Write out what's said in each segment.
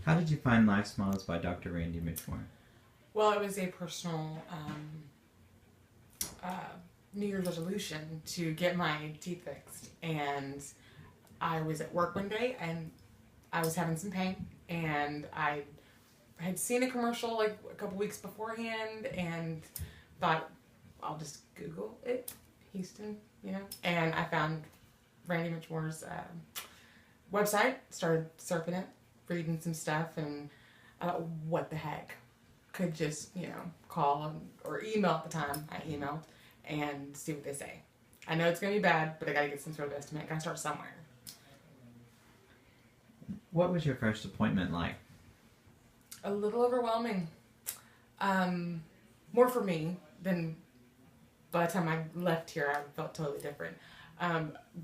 How did you find Life Smiles by Dr. Randy Mitchmore? Well, it was a personal New Year's resolution to get my teeth fixed. And I was at work one day and I was having some pain. And I had seen a commercial like a couple weeks beforehand and thought, I'll just Google it, Houston, And I found Randy Mitchmore's website, started surfing it, reading some stuff, and I thought, what the heck? Could just, call or email at the time. I emailed and see what they say. I know it's going to be bad, but I got to get some sort of estimate. Got to start somewhere. What was your first appointment like? A little overwhelming. More for me than by the time I left here, I felt totally different.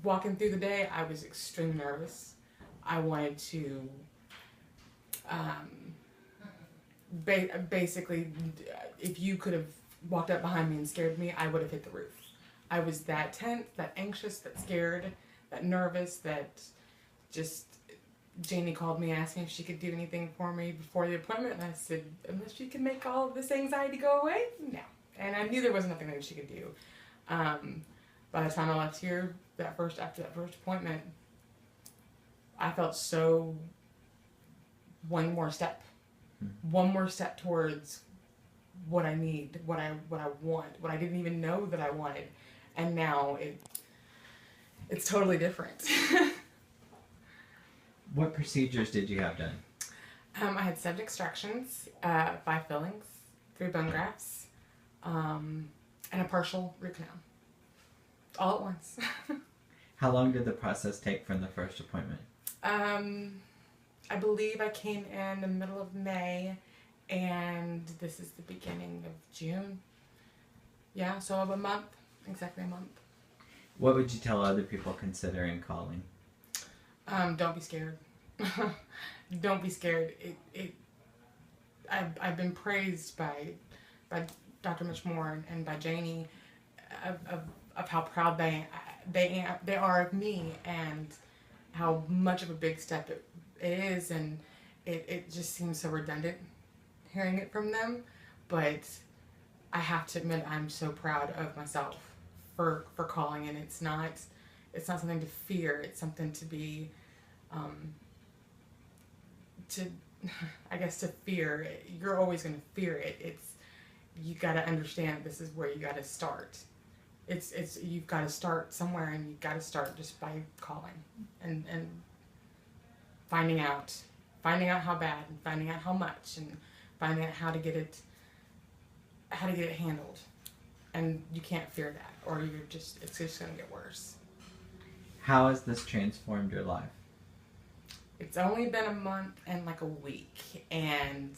Walking through the day, I was extremely nervous. I wanted to basically, if you could have walked up behind me and scared me, I would have hit the roof. I was that tense, that anxious, that scared, that nervous, that just... Janie called me asking if she could do anything for me before the appointment, and I said, unless she can make all of this anxiety go away, no. And I knew there was nothing that she could do. By the time I left here, after that first appointment, I felt so one more step towards what I need, what I want, what I didn't even know that I wanted, and now it's totally different. What procedures did you have done? I had 7 extractions, 5 fillings, 3 bone grafts, and a partial root canal. All at once. How long did the process take from the first appointment? I believe I came in the middle of May, and this is the beginning of June. Yeah, so a month, exactly a month. What would you tell other people considering calling? Don't be scared. Don't be scared. I've been praised by Dr. Mitchmore and by Janie of how proud they are of me and how much of a big step it is, and it just seems so redundant hearing it from them, but I have to admit I'm so proud of myself for calling, and it's not something to fear. It's something to be, to fear. You're always going to fear it. You got to understand this is where you got to start. You've got to start somewhere, and you've got to start just by calling and finding out how bad, and finding out how much, and finding out how to get it handled. And you can't fear that, or it's just going to get worse. How has this transformed your life? It's only been a month and like a week, and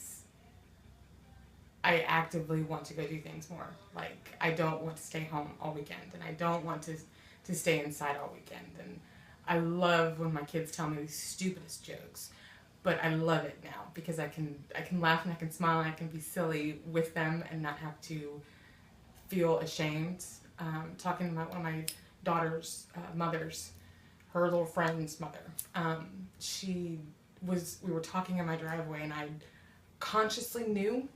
I actively want to go do things more. Like, I don't want to stay home all weekend, and I don't want to stay inside all weekend. And I love when my kids tell me the stupidest jokes, but I love it now because I can laugh and I can smile and I can be silly with them and not have to feel ashamed. Talking about one of my daughter's mothers, her little friend's mother. We were talking in my driveway, and I consciously knew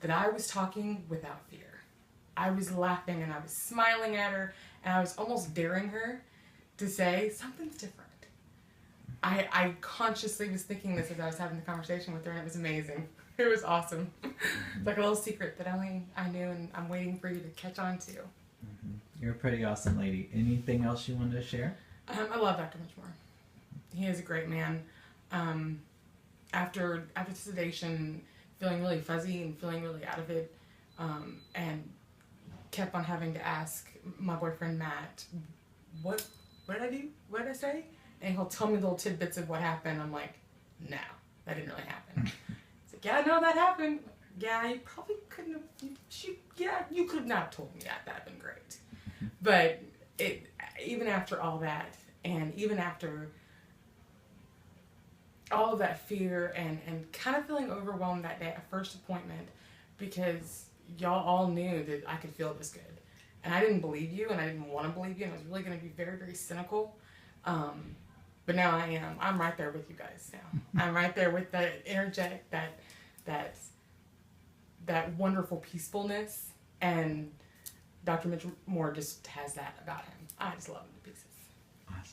that I was talking without fear. I was laughing and I was smiling at her, and I was almost daring her to say something's different. I consciously was thinking this as I was having the conversation with her, and it was amazing. It was awesome. It's like a little secret that only I knew, and I'm waiting for you to catch on to. Mm-hmm. You're a pretty awesome lady. Anything else you wanted to share? I love Dr. Mitchmore. He is a great man. After sedation, feeling really fuzzy and feeling really out of it, and kept on having to ask my boyfriend Matt, what did I do? What did I say? And he'll tell me little tidbits of what happened. I'm like, no, that didn't really happen. He's like, yeah, no, that happened. Yeah, you probably couldn't have, you could not have told me that. That'd been great. But even after all that, and even after all of that fear and kind of feeling overwhelmed that day at first appointment, because y'all all knew that I could feel this good. And I didn't believe you, and I didn't want to believe you, and I was really going to be very, very cynical. But now I am. I'm right there with you guys now. I'm right there with the interject, that wonderful peacefulness, and Dr. Mitchmore just has that about him. I just love him to pieces. Awesome.